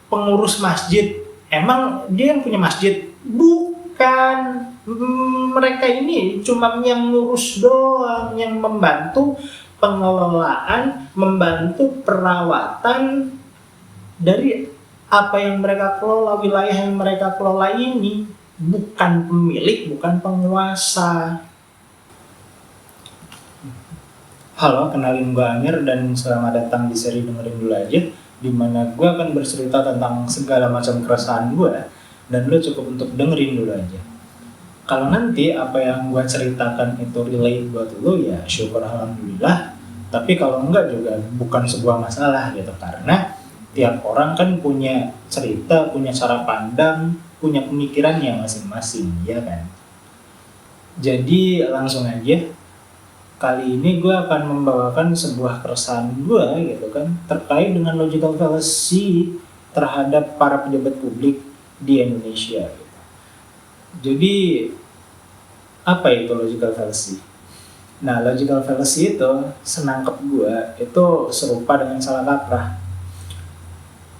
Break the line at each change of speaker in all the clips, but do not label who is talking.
pengurus masjid. Emang dia yang punya masjid? Bukan. Mereka ini cuma yang ngurus doang, yang membantu pengelolaan, membantu perawatan dari apa yang mereka kelola, wilayah yang mereka kelola ini. Bukan pemilik, bukan penguasa. Halo, kenalin gue Amir dan selamat datang di seri Dengerin Dulu Aja, dimana gue akan bercerita tentang segala macam keresahan gue dan lo cukup untuk dengerin dulu aja. Kalau nanti apa yang gue ceritakan itu relate buat lo, ya syukur alhamdulillah. Tapi kalau enggak juga bukan sebuah masalah gitu, karena tiap orang kan punya cerita, punya cara pandang, punya pemikirannya masing-masing, ya kan? Jadi langsung aja. Kali ini gue akan membawakan sebuah keresahan gue gitu kan, terkait dengan logical fallacy terhadap para pejabat publik di Indonesia gitu. Jadi apa itu logical fallacy? Nah, logical fallacy itu senangkep gue itu serupa dengan salah kaprah,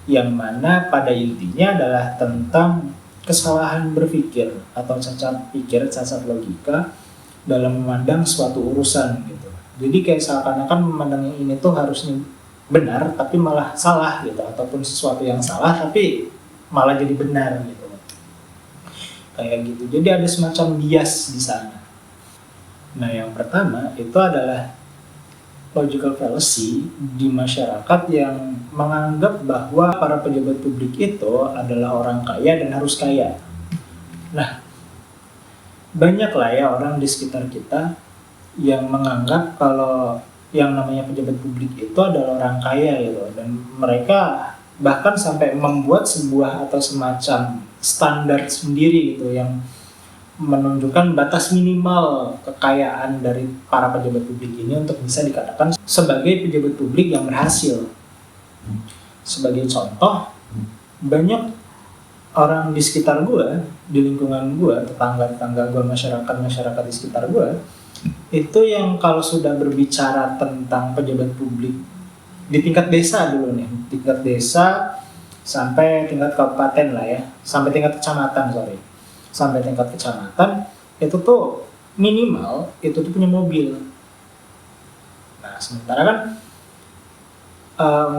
yang mana pada intinya adalah tentang kesalahan berpikir atau cacat pikir, cacat logika dalam memandang suatu urusan gitu. Jadi kayak seakan-akan memandang yang ini tuh harusnya benar tapi malah salah gitu, ataupun sesuatu yang salah tapi malah jadi benar gitu. Kayak gitu. Jadi ada semacam bias di sana. Nah, yang pertama itu adalah logical fallacy di masyarakat yang menganggap bahwa para pejabat publik itu adalah orang kaya dan harus kaya. Nah, banyak lah ya orang di sekitar kita yang menganggap kalau yang namanya pejabat publik itu adalah orang kaya gitu, dan mereka bahkan sampai membuat sebuah atau semacam standar sendiri gitu yang menunjukkan batas minimal kekayaan dari para pejabat publik ini untuk bisa dikatakan sebagai pejabat publik yang berhasil. Sebagai contoh, banyak orang di sekitar gue, di lingkungan gue, tetangga-tetangga gue, masyarakat di sekitar gue, itu yang kalau sudah berbicara tentang pejabat publik di tingkat desa dulu nih, tingkat desa sampai tingkat kabupaten lah ya, sampai tingkat kecamatan, sampai tingkat kecamatan, itu tuh minimal itu tuh punya mobil. Nah, sementara kan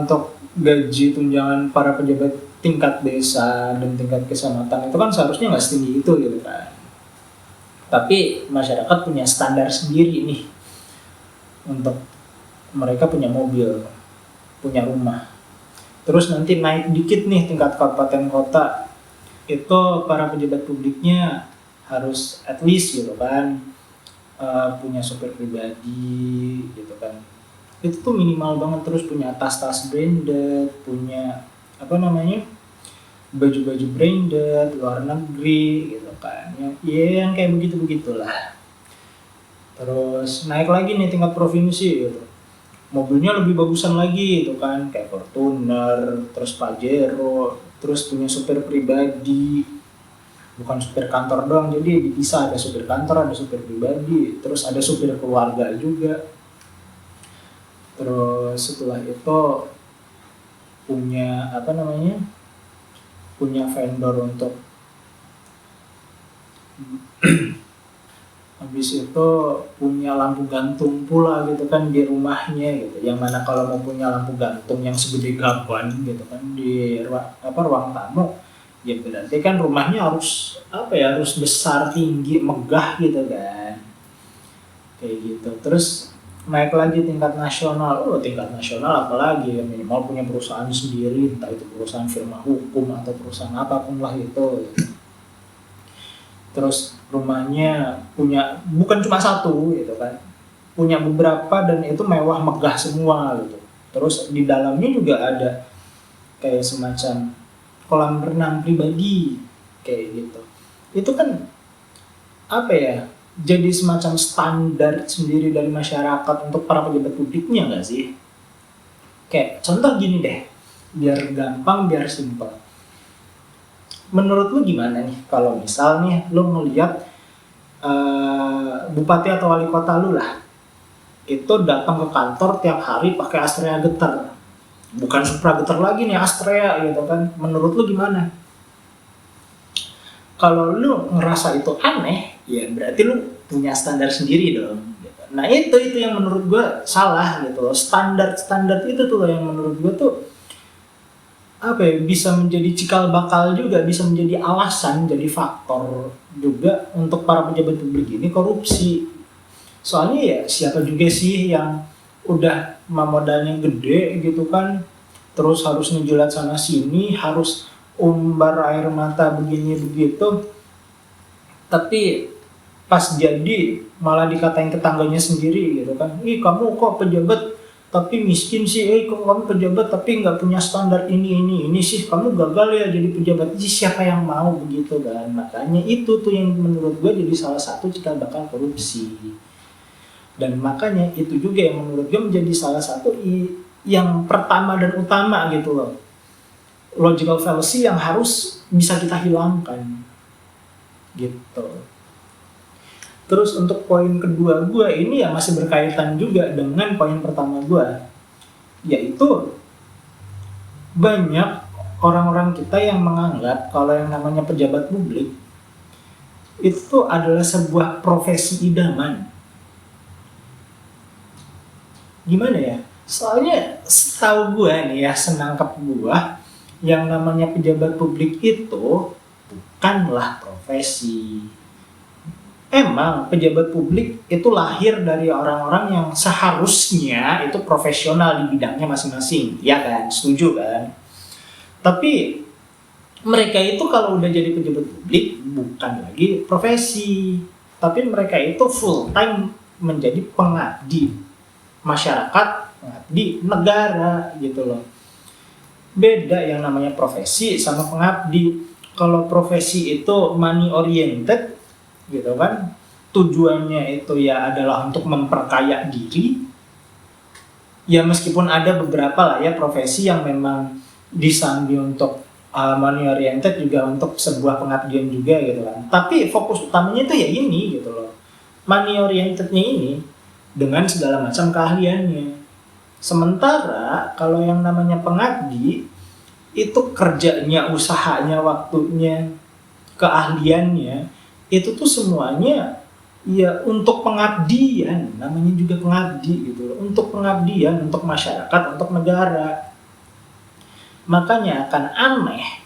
untuk gaji tunjangan para pejabat tingkat desa dan tingkat kecamatan itu kan seharusnya nggak setinggi itu gitu kan. Tapi masyarakat punya standar sendiri nih untuk mereka punya mobil, punya rumah. Terus nanti naik dikit nih tingkat kabupaten kota, itu para pejabat publiknya harus at least gitu kan punya supir pribadi gitu kan. Itu tuh minimal banget. Terus punya tas-tas branded, punya baju-baju branded luar negeri gitu kan, yang kayak begitu-begitulah. Terus naik lagi nih tingkat provinsi gitu, mobilnya lebih bagusan lagi gitu kan, kayak Fortuner, terus Pajero, terus punya supir pribadi, bukan supir kantor doang, jadi bisa ada supir kantor, ada supir pribadi, terus ada supir keluarga juga. Terus setelah itu punya punya vendor untuk habis itu punya lampu gantung pula gitu kan di rumahnya gitu, yang mana kalau mau punya lampu gantung yang segede gaban gitu kan di ruang tamu, ya berarti kan rumahnya harus harus besar, tinggi, megah gitu kan, kayak gitu. Terus naik lagi tingkat nasional. Tingkat nasional apalagi ya, minimal punya perusahaan sendiri, entah itu perusahaan firma hukum atau perusahaan apapun lah itu gitu. Terus rumahnya punya bukan cuma satu gitu kan, punya beberapa dan itu mewah, megah semua gitu. Terus di dalamnya juga ada kayak semacam kolam renang pribadi kayak gitu. Itu kan jadi semacam standar sendiri dari masyarakat untuk para pejabat publiknya nggak sih? Kayak contoh gini deh, biar gampang, biar simpel. Menurut lu gimana nih kalau misalnya lu ngelihat bupati atau wali kota lu lah itu datang ke kantor tiap hari pakai Astrea Getter, bukan suprageter lagi nih, Astrea gitu kan. Menurut lu gimana? Kalau lu ngerasa itu aneh, ya berarti lu punya standar sendiri dong. Gitu. Nah itu yang menurut gue salah gitu loh. Standar itu tuh yang menurut gue tuh apa ya, bisa menjadi cikal bakal juga, bisa menjadi alasan, jadi faktor juga untuk para pejabat publik ini korupsi. Soalnya ya siapa juga sih yang udah modalnya gede gitu kan, terus harus ngejulat sana sini, harus umbar air mata begini begitu, tapi pas jadi malah dikatain tetangganya sendiri gitu kan, ih kamu kok pejabat tapi miskin sih, kok kamu pejabat tapi nggak punya standar ini sih, kamu gagal ya jadi pejabat. Siapa yang mau begitu kan? Makanya itu tuh yang menurut gue jadi salah satu cikal bakal korupsi. Dan makanya itu juga yang menurut gue menjadi salah satu yang pertama dan utama gitu loh, logical fallacy yang harus bisa kita hilangkan gitu. Terus untuk poin kedua gue ini ya masih berkaitan juga dengan poin pertama gue, yaitu banyak orang-orang kita yang menganggap kalau yang namanya pejabat publik itu adalah sebuah profesi idaman. Gimana ya? Soalnya setahu gue nih ya, senangkap gue, yang namanya pejabat publik itu bukanlah profesi. Emang pejabat publik itu lahir dari orang-orang yang seharusnya itu profesional di bidangnya masing-masing, ya kan? Setuju kan? Tapi mereka itu kalau udah jadi pejabat publik bukan lagi profesi, tapi mereka itu full time menjadi pengabdi masyarakat, pengabdi negara gitu loh. Beda yang namanya profesi sama pengabdi. Kalau profesi itu money oriented gitu kan, tujuannya itu ya adalah untuk memperkaya diri. Ya meskipun ada beberapa lah ya profesi yang memang disambi untuk money oriented juga untuk sebuah pengabdian juga gitu kan. Tapi fokus utamanya itu ya ini gitu loh, money orientednya ini dengan segala macam keahliannya. Sementara kalau yang namanya pengabdi itu kerjanya, usahanya, waktunya, keahliannya itu tuh semuanya ya untuk pengabdian, namanya juga pengabdi gitu loh, untuk pengabdian, untuk masyarakat, untuk negara. Makanya akan aneh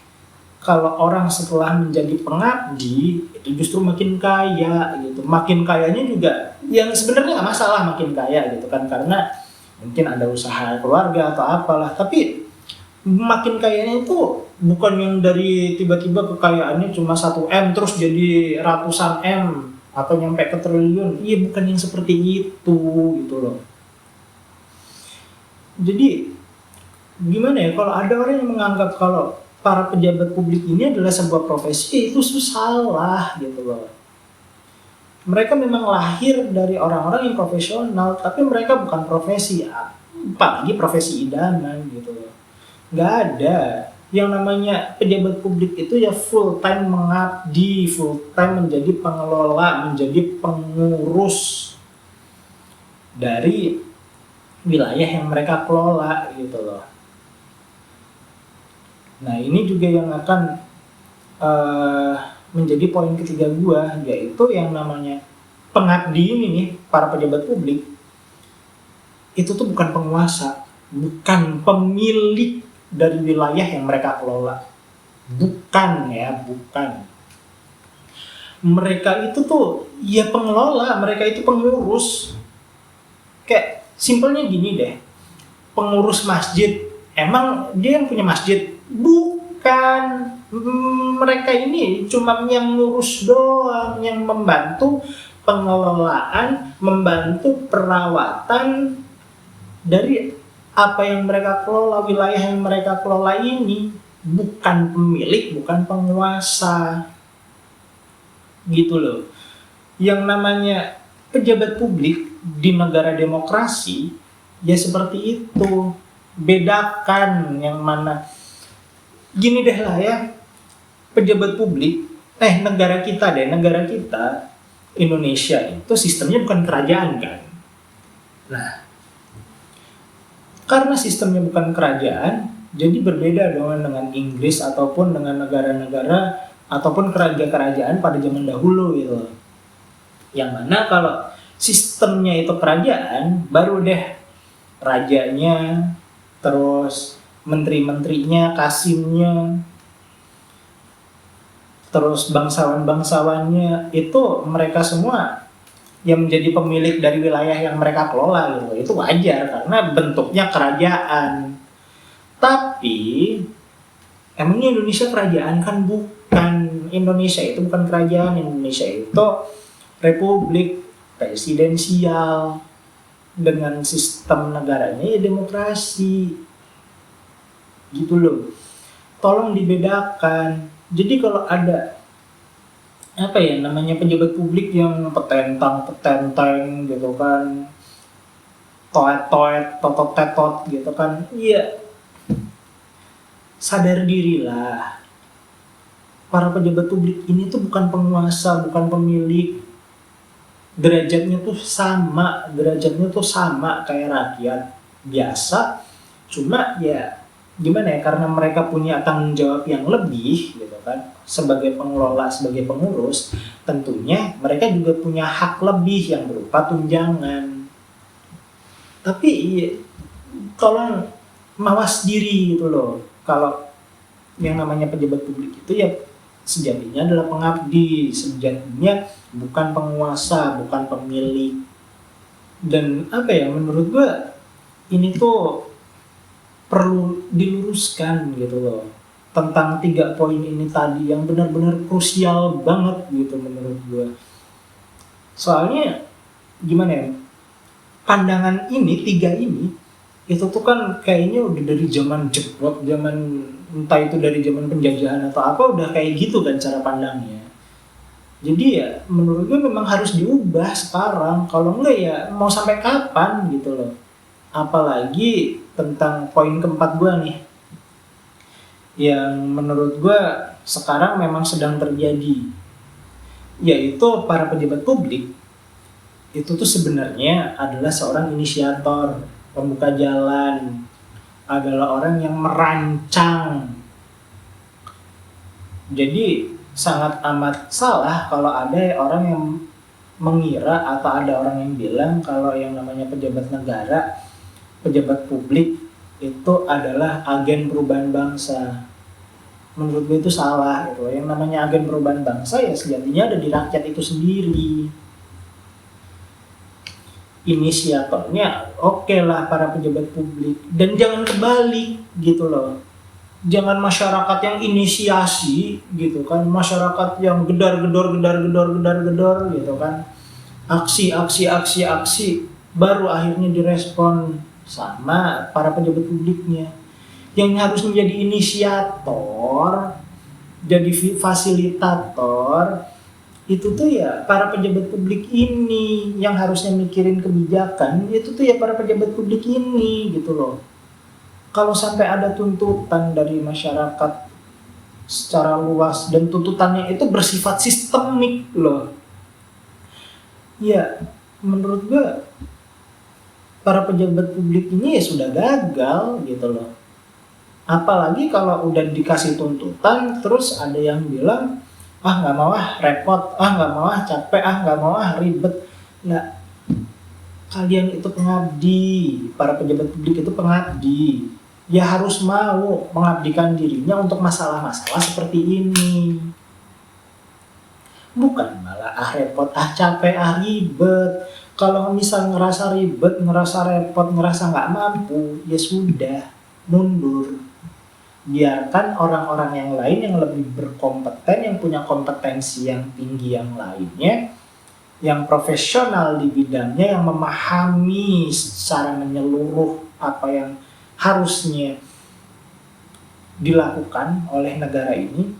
kalau orang setelah menjadi pengabdi itu justru makin kaya gitu. Makin kayanya juga yang sebenarnya nggak masalah makin kaya gitu kan, karena mungkin ada usaha keluarga atau apalah, tapi makin kayanya itu bukan yang dari tiba-tiba kekayaannya cuma 1 M terus jadi ratusan M atau nyampe ke triliun. Iya, bukan yang seperti itu gitu loh. Jadi gimana ya, kalau ada orang yang menganggap kalau para pejabat publik ini adalah sebuah profesi, itu salah gitu loh. Mereka memang lahir dari orang-orang yang profesional, tapi mereka bukan profesi, apalagi profesi idaman gitu loh. Nggak ada yang namanya pejabat publik itu ya full time mengabdi, full time menjadi pengelola, menjadi pengurus dari wilayah yang mereka kelola gitu loh. Nah ini juga yang akan menjadi poin ketiga gua, yaitu yang namanya pengabdi ini nih, para pejabat publik itu tuh bukan penguasa, bukan pemilik dari wilayah yang mereka kelola, bukan. Mereka itu tuh ya pengelola, mereka itu pengurus. Kayak simpelnya gini deh, pengurus masjid, emang dia yang punya masjid? Bukan. Mereka ini cuma yang ngurus doang, yang membantu pengelolaan, membantu perawatan dari apa yang mereka kelola, wilayah yang mereka kelola ini. Bukan pemilik, bukan penguasa gitu loh. Yang namanya pejabat publik di negara demokrasi ya seperti itu. Bedakan yang mana. Gini deh lah ya, pejabat publik negara kita Indonesia itu sistemnya bukan kerajaan kan. Nah, Karena sistemnya bukan kerajaan, jadi berbeda dengan Inggris ataupun dengan negara-negara ataupun kerajaan-kerajaan pada zaman dahulu gitu. Yang mana kalau sistemnya itu kerajaan, baru deh rajanya, terus menteri-menterinya, kasimnya, terus bangsawan-bangsawannya, itu mereka semua yang menjadi pemilik dari wilayah yang mereka kelola gitu. Itu wajar karena bentuknya kerajaan. Tapi emangnya Indonesia kerajaan? Kan bukan. Indonesia itu bukan kerajaan. Indonesia itu republik presidensial dengan sistem negaranya ya demokrasi. Gitu loh. Tolong dibedakan. Jadi kalau ada namanya pejabat publik yang petentang gitu kan, toet-toet, totot-tetot gitu kan, iya, sadar dirilah. Para pejabat publik ini tuh bukan penguasa, bukan pemilik. Derajatnya tuh sama kayak rakyat biasa. Cuma ya gimana ya, karena mereka punya tanggung jawab yang lebih gitu kan, sebagai pengelola, sebagai pengurus, tentunya mereka juga punya hak lebih yang berupa tunjangan. Tapi tolong mawas diri gitu loh. Kalau yang namanya pejabat publik itu ya sejatinya adalah pengabdi, sejatinya bukan penguasa, bukan pemilik. Dan menurut gue ini tuh perlu diluruskan gitu loh, tentang 3 poin ini tadi yang benar-benar krusial banget gitu menurut gue. Soalnya gimana ya, pandangan ini 3 ini itu tuh kan kayaknya udah dari zaman jeblok, zaman entah itu dari zaman penjajahan atau apa, udah kayak gitu kan cara pandangnya. Jadi ya menurut gue memang harus diubah sekarang, kalau enggak ya mau sampai kapan gitu loh. Apalagi tentang poin keempat gue nih, yang menurut gue sekarang memang sedang terjadi, yaitu para pejabat publik itu tuh sebenarnya adalah seorang inisiator, pembuka jalan, adalah orang yang merancang. Jadi sangat amat salah kalau ada orang yang mengira atau ada orang yang bilang kalau yang namanya pejabat negara, pejabat publik itu adalah agen perubahan bangsa. Menurut gue itu salah gitu. Yang namanya agen perubahan bangsa ya sejatinya ada di rakyat itu sendiri. Inisiatornya oke lah para pejabat publik, dan jangan kebalik gitu loh. Jangan masyarakat yang inisiasi gitu kan, masyarakat yang gedor gitu kan, aksi baru akhirnya direspon sama para pejabat publiknya. Yang harus menjadi inisiator, jadi fasilitator, itu tuh ya para pejabat publik ini. Yang harusnya mikirin kebijakan itu tuh ya para pejabat publik ini gitu loh. Kalau sampai ada tuntutan dari masyarakat secara luas dan tuntutannya itu bersifat sistemik loh, ya menurut gue para pejabat publik ini ya sudah gagal gitu loh. Apalagi kalau udah dikasih tuntutan terus ada yang bilang nggak mau repot, nggak mau capek, nggak mau ribet. Nah, kalian itu pengabdi, para pejabat publik itu pengabdi, ya harus mau mengabdikan dirinya untuk masalah-masalah seperti ini. Bukan malah repot, capek, ribet. Kalau misal ngerasa ribet, ngerasa repot, ngerasa nggak mampu, ya sudah, mundur. Biarkan orang-orang yang lain yang lebih berkompeten, yang punya kompetensi yang tinggi yang lainnya, yang profesional di bidangnya, yang memahami secara menyeluruh apa yang harusnya dilakukan oleh negara ini,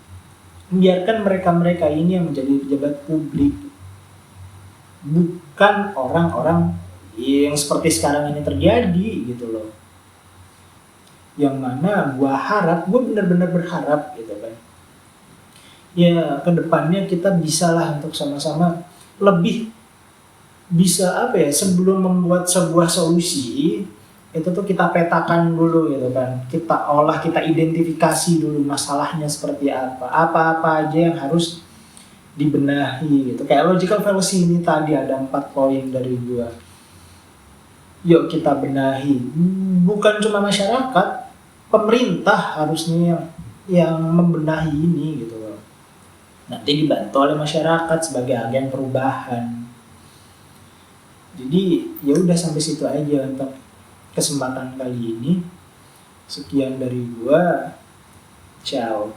biarkan mereka-mereka ini yang menjadi pejabat publik. Bukan orang-orang yang seperti sekarang ini terjadi gitu loh. Yang mana gue benar-benar berharap gitu kan, ya kedepannya kita bisalah untuk sama-sama lebih bisa sebelum membuat sebuah solusi itu tuh kita petakan dulu gitu kan, kita olah, kita identifikasi dulu masalahnya seperti apa aja yang harus dibenahi gitu. Kayak logical fallacy ini tadi ada 4 poin dari gua. Yuk kita benahi. Bukan cuma masyarakat, pemerintah harusnya yang membenahi ini gitu loh. Nanti dibantu oleh masyarakat sebagai agen perubahan. Jadi ya udah sampai situ aja untuk kesempatan kali ini. Sekian dari gua. Ciao.